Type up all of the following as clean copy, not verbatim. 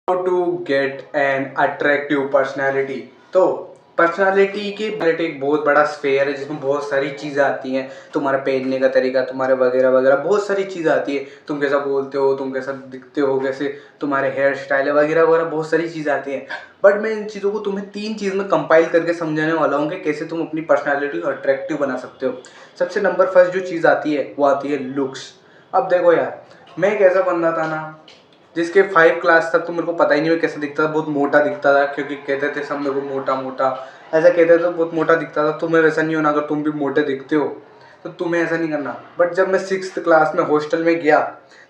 How to get an attractive personality. तो personality की एक बहुत बड़ा स्फेयर है जिसमें बहुत सारी चीज़ें आती हैं। तुम्हारा पहनने का तरीका, तुम्हारे वगैरह वगैरह बहुत सारी चीज़ें आती है। तुम कैसा बोलते हो, तुम कैसा दिखते हो, कैसे तुम्हारे हेयर स्टाइल है, वगैरह वगैरह बहुत सारी चीज़ें आती हैं। बट मैं इन चीज़ों को तुम्हें 3 चीज़ में कंपाइल करके समझाने वाला हूँ कि कैसे तुम अपनी पर्सनैलिटी को अट्रैक्टिव बना सकते हो। सबसे नंबर फर्स्ट जो चीज़ आती है वो आती है लुक्स। अब देखो यार, मैं एक ऐसा बंदा था ना जिसके 5 क्लास तक तो मेरे को पता ही नहीं मैं कैसे दिखता था। बहुत मोटा दिखता था क्योंकि कहते थे सब मेरे को मोटा मोटा, ऐसा कहते थे, बहुत मोटा दिखता था। तुम्हें वैसा नहीं होना, अगर तुम भी मोटे दिखते हो तो तुम्हें ऐसा नहीं करना। बट जब मैं 6th क्लास में हॉस्टल में गया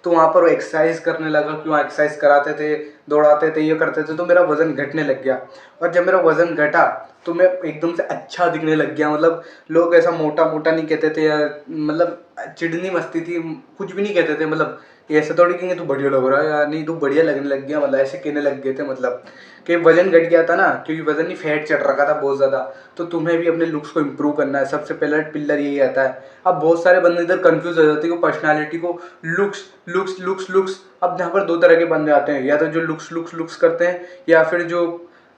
तो वहाँ पर वो एक्सरसाइज करने लगा, कि वहाँ एक्सरसाइज कराते थे, दौड़ाते थे, ये करते थे, तो मेरा वजन घटने लग गया। और जब मेरा वजन घटा तो मैं एकदम से अच्छा दिखने लग गया। मतलब लोग ऐसा मोटा मोटा नहीं कहते थे, या मतलब चिढ़नी मस्ती थी, कुछ भी नहीं कहते थे। मतलब ऐसे थोड़ी कहेंगे तू बढ़िया लग रहा है यार, नहीं तू बढ़िया लगने लग गया, मतलब ऐसे कहने लग गए थे। मतलब कि वजन घट गया था ना, क्योंकि वजन नहीं, फैट चढ़ रखा था बहुत ज़्यादा। तो तुम्हें भी अपने लुक्स को इम्प्रूव करना है, सबसे पहला पिलर यही आता है। अब बहुत सारे बंदे इधर कंफ्यूज हो जाते हैं कि पर्सनालिटी को लुक्स लुक्स लुक्स लुक्स। अब यहाँ पर 2 तरह के बंदे आते हैं, या तो जो लुक्स लुक्स लुक्स करते हैं, या फिर जो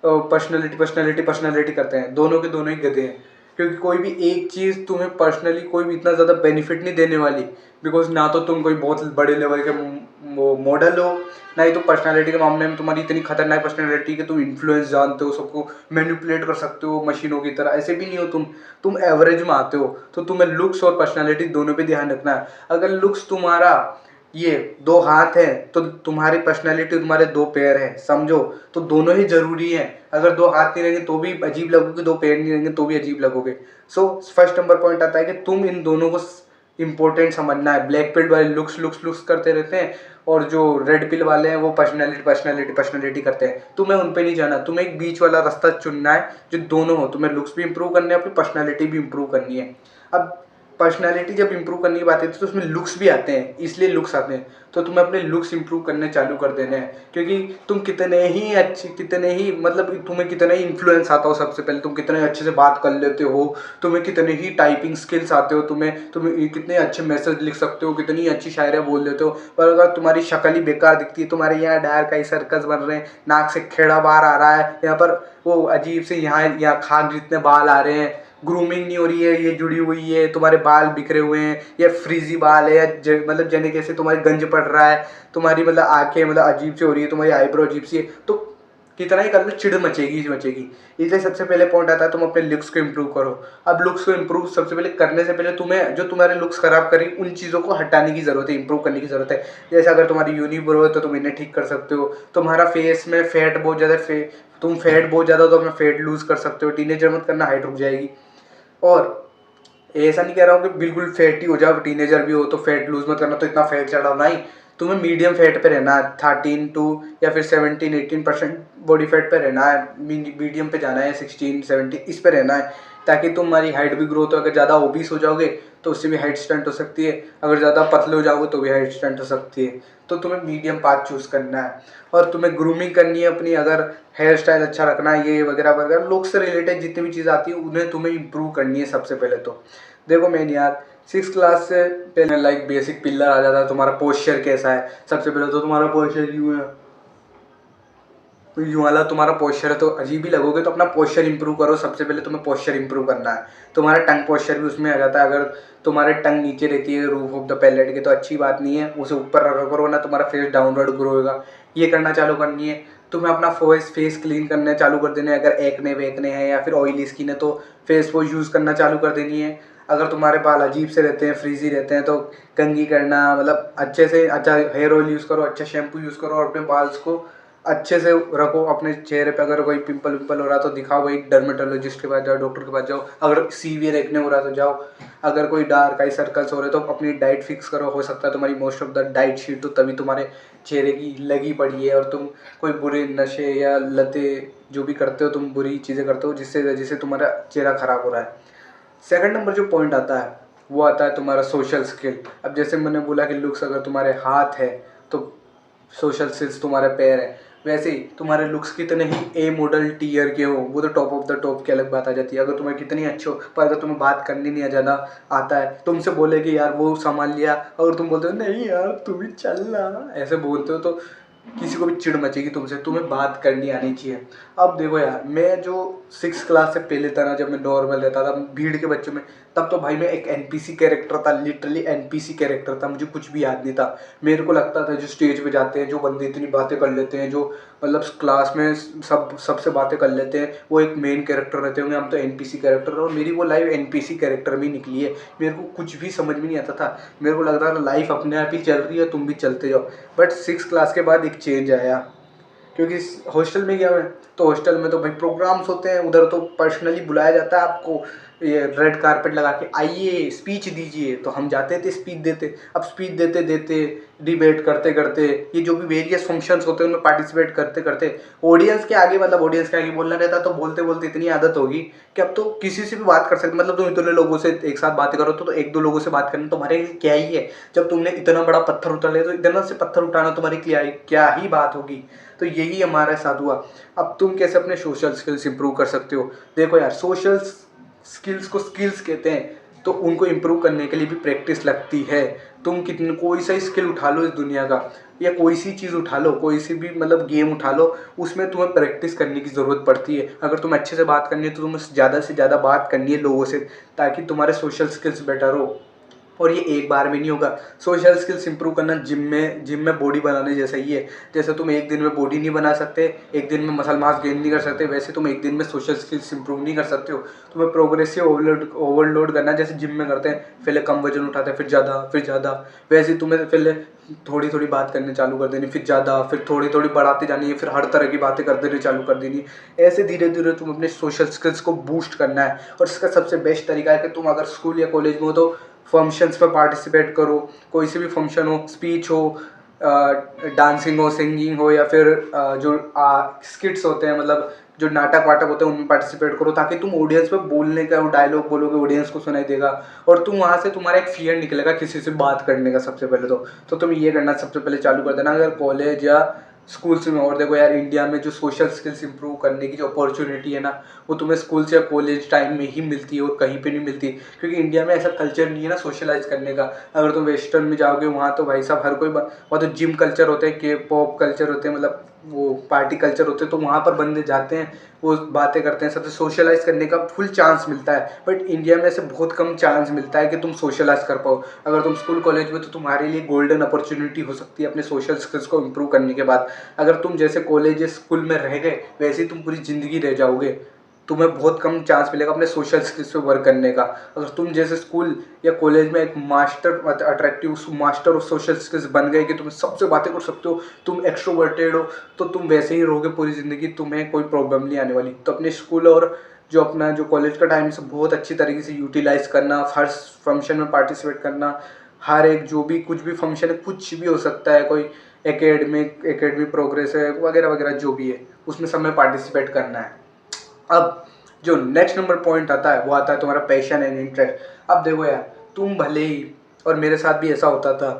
पर्सनैलिटी पर्सनैलिटी पर्सनैलिटी करते हैं। दोनों के दोनों ही गधे हैं, क्योंकि कोई भी एक चीज़ तुम्हें पर्सनली कोई भी इतना ज़्यादा बेनिफिट नहीं देने वाली। बिकॉज ना तो तुम कोई बहुत बड़े लेवल के वो मॉडल हो, ना ही तो पर्सनालिटी के मामले में तुम्हारी इतनी खतरनाक पर्सनालिटी कि तुम इन्फ्लुएंस जानते हो, सबको मैनिपुलेट कर सकते हो मशीनों की तरह। ऐसे भी नहीं हो तुम एवरेज में आते हो। तो तुम्हें लुक्स और पर्सनालिटी दोनों पे ध्यान रखना है। अगर लुक्स तुम्हारा ये 2 हाथ है तो तुम्हारी पर्सनालिटी तुम्हारे 2 पैर है, समझो। तो दोनों ही जरूरी है। अगर 2 हाथ नहीं रहेंगे तो भी अजीब लगोगे, 2 पैर नहीं रहेंगे तो भी अजीब लगोगे। सो फर्स्ट नंबर पॉइंट आता है कि तुम इन दोनों को इंपॉर्टेंट समझना है। ब्लैक पिल वाले लुक्स लुक्स लुक्स करते रहते हैं, और जो रेड पिल वाले हैं वो पर्सनालिटी पर्सनालिटी पर्सनालिटी करते हैं। तुम्हें उन पे नहीं जाना, तुम्हें एक बीच वाला रास्ता चुनना है जो दोनों हो। तुम्हें लुक्स भी इंप्रूव करने हैं, अपनी पर्सनालिटी भी इंप्रूव करनी है। अब पर्सनालिटी जब इंप्रूव करने की बात है तो उसमें लुक्स भी आते हैं, इसलिए लुक्स आते हैं। तो तुम्हें अपने लुक्स इंप्रूव करने चालू कर देने हैं, क्योंकि तुम कितने ही अच्छे, कितने ही मतलब तुम्हें कितना ही इन्फ्लुएंस आता हो, सबसे पहले तुम कितने अच्छे से बात कर लेते हो, तुम्हें कितने ही टाइपिंग स्किल्स आते हो, तुम्हें कितने अच्छे मैसेज लिख सकते हो, कितनी अच्छी शायरियाँ बोल लेते हो, पर अगर तुम्हारी शक्ल ही बेकार दिखती है, तुम्हारे यहाँ डायर का ही सर्कस बन रहे हैं, नाक से खेड़ा बाहर आ रहा है, यहाँ पर वो अजीब से यहाँ खाक जितने बाल आ रहे हैं, ग्रूमिंग नहीं हो रही है, ये जुड़ी हुई है, तुम्हारे बाल बिखरे हुए हैं, या फ्रीजी बाल है, या मतलब जैसे कैसे तुम्हारी गंज पड़ रहा है, तुम्हारी मतलब आंखें मतलब अजीब सी हो रही है, तुम्हारी आईब्रो अजीब सी है, तो कितना ही कर लो चिड़ मचेगी ही मचेगी। इसलिए सबसे पहले पॉइंट आता है तुम अपने लुक्स को इम्प्रूव करो। अब लुक्स को इम्प्रूव सबसे पहले करने से पहले तुम्हें जो तुम्हारे लुक्स खराब करी उन चीज़ों को हटाने की ज़रूरत है, इंप्रूव करने की ज़रूरत है। जैसे अगर तुम्हारी यूनिब्रो है तो तुम इन्हें ठीक कर सकते हो। तुम्हारा फेस में फैट बहुत ज़्यादा तुम फैट बहुत ज़्यादा हो तो अपना फैट लूज़ कर सकते हो। टीनेजर मत करना, हाइट रुक जाएगी। और ऐसा नहीं कह रहा हूँ कि बिल्कुल फैट ही हो जाओ, टीनेजर भी हो तो फैट लूज मत करना, तो इतना फैट चढ़ाना ही। तुम्हें मीडियम फैट पे रहना है, 13 टू या फिर 17-18% बॉडी फैट पे रहना है। मीडियम पे जाना है, 16-17 इस पे रहना है, ताकि तुम्हारी हाइट भी ग्रोथ हो। अगर ज़्यादा ओबीस हो जाओगे तो उससे भी हाइट स्टंट हो सकती है, अगर ज़्यादा पतले हो जाओगे तो भी हाइट स्टंट हो सकती है। तो तुम्हें मीडियम पाथ चूज़ करना है। और तुम्हें ग्रूमिंग करनी है अपनी, अगर हेयर स्टाइल अच्छा रखना है, ये वगैरह वगैरह लुक से रिलेटेड जितनी भी चीज़ आती है उन्हें तुम्हें इंप्रूव करनी है सबसे पहले। तो देखो मैंने यार 6 क्लास से पहले लाइक बेसिक पिलर आ जाता है, तुम्हारा पोस्चर कैसा है। सबसे पहले तो तुम्हारा पोस्चर यूँ है, तो यूँ वाला तुम्हारा पोस्चर है तो अजीब ही लगोगे। तो अपना पोस्चर इंप्रूव करो, सबसे पहले तुम्हें पोस्चर इंप्रूव करना है। तुम्हारा टंग पोस्चर भी उसमें आ जाता है। अगर तुम्हारे टंग नीचे रहती है रूफ ऑफ द पैलेट के तो अच्छी बात नहीं है, उसे ऊपर रखा करो ना तुम्हारा फेस डाउनवर्ड ग्रो होगा। ये करना चालू करनी है। तुम्हें अपना फेस क्लीन करने चालू कर देने, अगर एक्ने वेकने हैं या फिर ऑयली स्किन है तो फेस वॉश यूज़ करना चालू कर देनी है। अगर तुम्हारे बाल अजीब से रहते हैं, फ्रीजी रहते हैं, तो कंघी करना, मतलब अच्छे से अच्छा हेयर ऑयल यूज़ करो, अच्छा शैम्पू यूज़ करो, और अपने बाल्स को अच्छे से रखो। अपने चेहरे पे अगर कोई पिंपल विंपल हो रहा है तो दिखाओ, भाई डर्मेटोलॉजिस्ट के पास जाओ, डॉक्टर के पास जाओ। अगर सीवियर एक्ने हो रहा है तो जाओ। अगर कोई डार्क आई सर्कल्स हो रहे तो अपनी डाइट फिक्स करो। हो सकता है तुम्हारी most of the diet sheet तो तभी तुम्हारे चेहरे की लगी पड़ी है, और तुम कोई बुरे नशे या लतें जो भी करते हो, तुम बुरी चीज़ें करते हो जिससे तुम्हारा चेहरा ख़राब हो रहा है। सेकंड नंबर जो पॉइंट आता है वो आता है तुम्हारा सोशल स्किल। अब जैसे मैंने बोला कि लुक्स अगर तुम्हारे हाथ है तो सोशल स्किल्स तुम्हारे पैर है, वैसे ही तुम्हारे लुक्स कितने ही ए मॉडल टीयर के हो वो तो टॉप ऑफ द टॉप की अलग बात आ जाती है। अगर तुम्हें कितनी अच्छे हो पर अगर तुम्हें बात करनी नहीं ज़्यादा आता है, तुमसे बोले कि यार वो संभाल लिया, अगर तुम बोलते हो नहीं यार तू भी चल ना, ऐसे बोलते हो तो किसी को भी चिढ़ मचेगी तुमसे, तुम्हें बात करनी आनी चाहिए। अब देखो यार, मैं जो 6 क्लास से पहले था ना, जब मैं नॉर्मल रहता था भीड़ के बच्चों में, तब तो भाई मैं एक एनपीसी कैरेक्टर था, लिटरली एनपीसी कैरेक्टर था, मुझे कुछ भी याद नहीं था। मेरे को लगता था जो स्टेज पे जाते हैं, जो बंदे इतनी बातें कर लेते हैं, जो मतलब क्लास में सबसे बातें कर लेते हैं, वो एक मेन कैरेक्टर रहते होंगे, हम तो एनपीसी कैरेक्टर। और मेरी वो लाइफ एनपीसी कैरेक्टर में निकली है। मेरे को कुछ भी समझ में नहीं आता था, मेरे को लगता था लाइफ अपने आप ही चल रही है, तुम भी चलते जाओ। बट 6 क्लास के बाद एक चेंज आया, क्योंकि हॉस्टल में गया मैं, तो हॉस्टल में तो भाई प्रोग्राम्स होते हैं, उधर तो पर्सनली बुलाया जाता है आपको, ये रेड कारपेट लगा के आइए स्पीच दीजिए, तो हम जाते थे स्पीच देते। अब स्पीच देते देते, डिबेट करते करते, ये जो भी वेरियस फंक्शंस होते हैं उनमें पार्टिसिपेट करते करते, ऑडियंस के आगे, मतलब ऑडियंस के आगे बोलना रहता, तो बोलते बोलते इतनी आदत होगी कि अब तो किसी से भी बात कर सकते। मतलब तुम इतने लोगों से एक साथ बातें करो तो एक दो लोगों से बात करना तुम्हारे लिए क्या ही है। जब तुमने इतना बड़ा पत्थर उठा लिया तो इतना से पत्थर उठाना तुम्हारी क्या ही बात होगी। तो यही हमारे साथ हुआ। अब तुम कैसे अपने सोशल स्किल्स इंप्रूव कर सकते हो? देखो यार, सोशल स्किल्स को स्किल्स कहते हैं, तो उनको इम्प्रूव करने के लिए भी प्रैक्टिस लगती है। तुम कितनी कोई सा स्किल उठा लो इस दुनिया का, या कोई सी चीज़ उठा लो, कोई सी भी मतलब गेम उठा लो, उसमें तुम्हें प्रैक्टिस करने की ज़रूरत पड़ती है। अगर तुम्हें अच्छे से बात करनी है तो तुम्हें ज़्यादा से ज़्यादा बात करनी है लोगों से, ताकि तुम्हारे सोशल स्किल्स बेटर हो। और ये एक बार में नहीं होगा। सोशल स्किल्स इंप्रूव करना जिम में बॉडी बनाने जैसा ही है। जैसे तुम एक दिन में बॉडी नहीं बना सकते, एक दिन में मसल मास गेन नहीं कर सकते, वैसे तुम एक दिन में सोशल स्किल्स इंप्रूव नहीं कर सकते हो। तुम्हें प्रोग्रेसिव ओवरलोड करना, जैसे जिम में करते हैं, पहले कम वजन उठाते हैं, फिर ज़्यादा, वैसे तुम्हें पहले थोड़ी थोड़ी बात करनी चालू कर देनी, फिर ज़्यादा, फिर थोड़ी थोड़ी बढ़ाती जानी है, फिर हर तरह की बातें कर देनी चालू कर देनी। ऐसे धीरे धीरे तुम अपने सोशल स्किल्स को बूस्ट करना है। और इसका सबसे बेस्ट तरीका है कि तुम अगर स्कूल या कॉलेज में हो तो फंक्शंस में पार्टिसिपेट करो। कोई सी भी फंक्शन हो, स्पीच हो, डांसिंग हो, सिंगिंग हो, या फिर जो स्किट्स होते हैं, मतलब जो नाटक वाटक होते हैं, उनमें पार्टिसिपेट करो, ताकि तुम ऑडियंस में बोलने का डायलॉग बोलोगे, ऑडियंस को सुनाई देगा। और तुम वहाँ से तुम्हारा एक फियर निकलेगा किसी से बात करने का। सबसे पहले तो तुम ये करना सबसे पहले चालू कर देना, अगर कॉलेज या स्कूल्स में। और देखो यार, इंडिया में जो सोशल स्किल्स इंप्रूव करने की जो अपॉर्चुनिटी है ना, वो तुम्हें स्कूल से या कॉलेज टाइम में ही मिलती है और कहीं पे नहीं मिलती। क्योंकि इंडिया में ऐसा कल्चर नहीं है ना सोशलाइज करने का। अगर तुम वेस्टर्न में जाओगे, वहाँ तो भाई साहब हर कोई, वहाँ तो जिम कल्चर होते हैं, के पॉप कल्चर होते हैं, मतलब वो पार्टी कल्चर होते हैं, तो वहाँ पर बंदे जाते हैं, वो बातें करते हैं, सबसे सोशलाइज करने का फुल चांस मिलता है। बट इंडिया में ऐसे बहुत कम चांस मिलता है कि तुम सोशलाइज कर पाओ। अगर तुम स्कूल कॉलेज में, तो तुम्हारे लिए गोल्डन अपॉर्चुनिटी हो सकती है अपने सोशल स्किल्स को इम्प्रूव करने के बाद। अगर तुम जैसे कॉलेज या स्कूल में रह गए, वैसे ही तुम पूरी ज़िंदगी रह जाओगे। तुम्हें बहुत कम चांस मिलेगा अपने सोशल स्किल्स पे वर्क करने का। अगर तुम जैसे स्कूल या कॉलेज में एक attractive master of social skills बन गए कि तुम सबसे बातें कर सकते हो, तुम एक्सट्रोवर्टेड हो, तो तुम वैसे ही रहोगे पूरी ज़िंदगी, तुम्हें कोई प्रॉब्लम नहीं आने वाली। तो अपने स्कूल और जो अपना जो कॉलेज का टाइम से बहुत अच्छी तरीके से यूटिलाइज करना, हर फंक्शन में पार्टिसिपेट करना, हर एक जो भी कुछ भी फंक्शन है, कुछ भी हो सकता है, कोई एकेडमी प्रोग्रेस है वगैरह वगैरह, जो भी है उसमें सब में पार्टिसिपेट करना है। अब जो नेक्स्ट नंबर पॉइंट आता है, वो आता है तुम्हारा पैशन एंड इंटरेस्ट। अब देखो यार, तुम भले ही, और मेरे साथ भी ऐसा होता था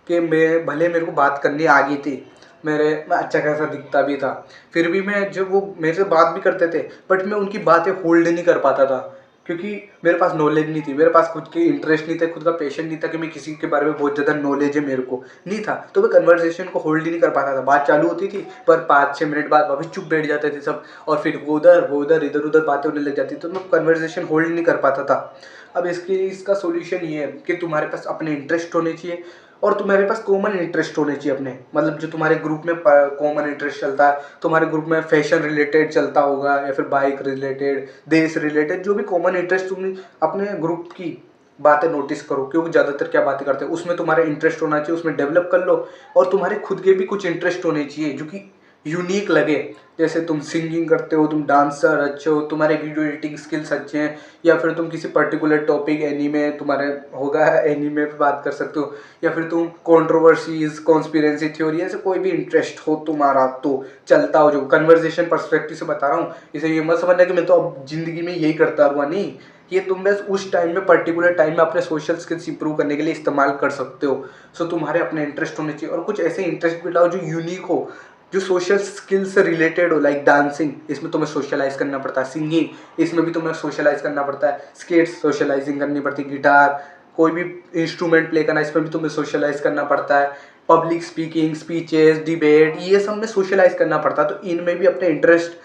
कि मेरे को बात करनी आ गई थी, मैं अच्छा खासा दिखता भी था, फिर भी मैं, जब वो मेरे से बात भी करते थे, बट मैं उनकी बातें होल्ड नहीं कर पाता था। क्योंकि मेरे पास नॉलेज नहीं थी, मेरे पास खुद की इंटरेस्ट नहीं था, खुद का पैशन नहीं था कि मैं किसी के बारे में बहुत ज़्यादा नॉलेज है मेरे को नहीं था, तो मैं कन्वर्सेशन को होल्ड ही नहीं कर पाता था। बात चालू होती थी, पर 5-6 मिनट बाद वापस चुप बैठ जाते थे सब, और फिर वो उधर इधर उधर बातें होने लग जाती, तो मैं कन्वर्सेशन होल्ड नहीं कर पाता था। अब इसका सोल्यूशन ये है कि तुम्हारे पास अपने इंटरेस्ट होने चाहिए, और तुम्हारे पास कॉमन इंटरेस्ट होने चाहिए अपने, मतलब जो तुम्हारे ग्रुप में कॉमन इंटरेस्ट चलता है। तुम्हारे ग्रुप में फैशन रिलेटेड चलता होगा, या फिर बाइक रिलेटेड, देश रिलेटेड, जो भी कॉमन इंटरेस्ट, तुम अपने ग्रुप की बातें नोटिस करो, क्योंकि ज़्यादातर क्या बातें करते हैं, उसमें तुम्हारा इंटरेस्ट होना चाहिए, उसमें डेवलप कर लो। और तुम्हारे खुद के भी कुछ इंटरेस्ट होने चाहिए जो कि यूनिक लगे। जैसे तुम सिंगिंग करते हो, तुम डांसर अच्छे हो, तुम्हारे वीडियो एडिटिंग स्किल्स अच्छे हैं, या फिर तुम किसी पर्टिकुलर टॉपिक एनीमे तुम्हारे होगा, एनीमे पे बात कर सकते हो, या फिर तुम कंट्रोवर्सीज, कॉन्स्पिरेसी थ्योरी, ऐसे कोई भी इंटरेस्ट हो तुम्हारा, तो चलता हो, जो कन्वर्सेशन पर्सपेक्टिव से बता रहा हूँ। इसे ये मत समझना कि मैं तो अब जिंदगी में यही करता हुआ, नहीं, ये तुम बस उस टाइम में, पर्टिकुलर टाइम में अपने सोशल स्किल्स इंप्रूव करने के लिए इस्तेमाल कर सकते हो। सो तुम्हारे अपने इंटरेस्ट होने चाहिए, और कुछ ऐसे इंटरेस्ट भी लाओ जो यूनिक हो, जो सोशल स्किल से रिलेटेड हो। लाइक डांसिंग, इसमें तुम्हें सोशलाइज करना पड़ता है, सिंगिंग, इसमें भी तुम्हें सोशलाइज करना पड़ता है, स्केट्स सोशलाइजिंग करनी पड़ती है, गिटार, कोई भी इंस्ट्रूमेंट प्ले करना, इसमें भी तुम्हें सोशलाइज करना पड़ता है, पब्लिक स्पीकिंग, स्पीचेस, डिबेट, ये सब में सोशलाइज करना पड़ता है। तो इनमें भी अपने इंटरेस्ट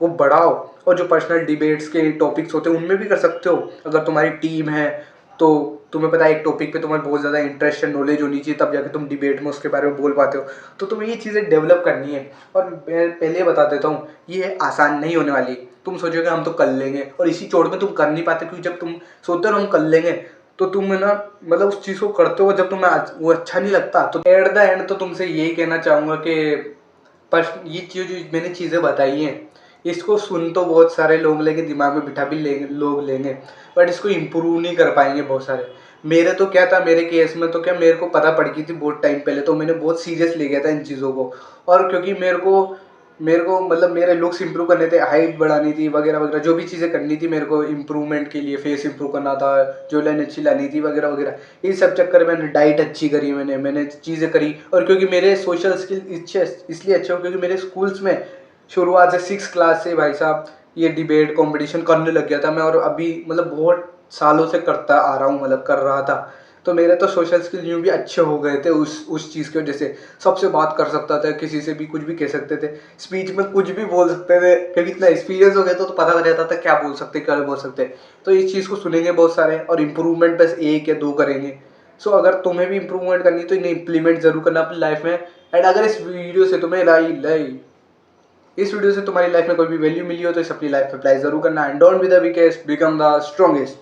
वो बढ़ाओ, और जो पर्सनल डिबेट्स के टॉपिक्स होते हैं उनमें भी कर सकते हो। अगर तुम्हारी टीम है तो तुम्हें पता है एक टॉपिक पे तुम्हें बहुत ज़्यादा इंटरेस्ट है, नॉलेज होनी चाहिए, तब जाके तुम डिबेट में उसके बारे में बोल पाते हो। तो तुम्हें ये चीज़ें डेवलप करनी है। और मैं पहले बता देता हूँ, ये आसान नहीं होने वाली। तुम सोचोगे हम तो कर लेंगे, और इसी चोट में तुम कर नहीं पाते, क्योंकि जब तुम सोचते हो हम कर लेंगे तो तुम है ना, मतलब उस चीज़ को करते हो जब तुम्हें वो अच्छा नहीं लगता। तो एट द एंड तो तुमसे यही कहना चाहूँगा कि पर ये चीज़ जो मैंने चीज़ें बताई हैं, इसको सुन तो बहुत सारे लोग लेंगे, दिमाग में बिठा भी लेंगे लोग लेंगे, बट इसको इम्प्रूव नहीं कर पाएंगे बहुत सारे। मेरे तो क्या था, मेरे केस में तो क्या, मेरे को पता पड़ गई थी बहुत टाइम पहले, तो मैंने बहुत सीरियस ले गया था इन चीज़ों को। और क्योंकि मेरे को मतलब मेरे लुक्स इंप्रूव करने थे, हाइट बढ़ानी थी वगैरह वगैरह, जो भी चीज़ें करनी थी मेरे को इम्प्रूवमेंट के लिए, फेस इंप्रूव करना था, जो लाइन अच्छी लानी थी वगैरह वगैरह, इस सब चक्कर में मैंने डाइट अच्छी करी, मैंने चीज़ें करी। और क्योंकि मेरे सोशल स्किल इसलिए अच्छे हो, क्योंकि मेरे स्कूल्स में शुरुआत से 6 क्लास से भाई साहब ये डिबेट कंपटीशन करने लग गया था मैं, और अभी मतलब बहुत सालों से करता आ रहा हूँ, मतलब कर रहा था। तो मेरे तो सोशल स्किल यूँ भी अच्छे हो गए थे उस चीज़ की वजह से। सबसे बात कर सकता था, किसी से भी कुछ भी कह सकते थे, स्पीच में कुछ भी बोल सकते थे, क्योंकि इतना एक्सपीरियंस हो गया तो पता रहता था क्या बोल सकते क्या बोल सकते। तो इस चीज़ को सुनेंगे बहुत सारे, और इम्प्रूवमेंट बस 1 या 2 करेंगे। सो अगर तुम्हें भी इम्प्रूवमेंट करनी तो इन्हें इम्प्लीमेंट जरूर करना अपनी लाइफ में। एंड अगर इस वीडियो से तुम्हें इस वीडियो से तुम्हारी लाइफ में कोई भी वैल्यू मिली हो तो इसे अपनी लाइफ में अप्लाई जरूर करना। And don't be the weakest, become the strongest.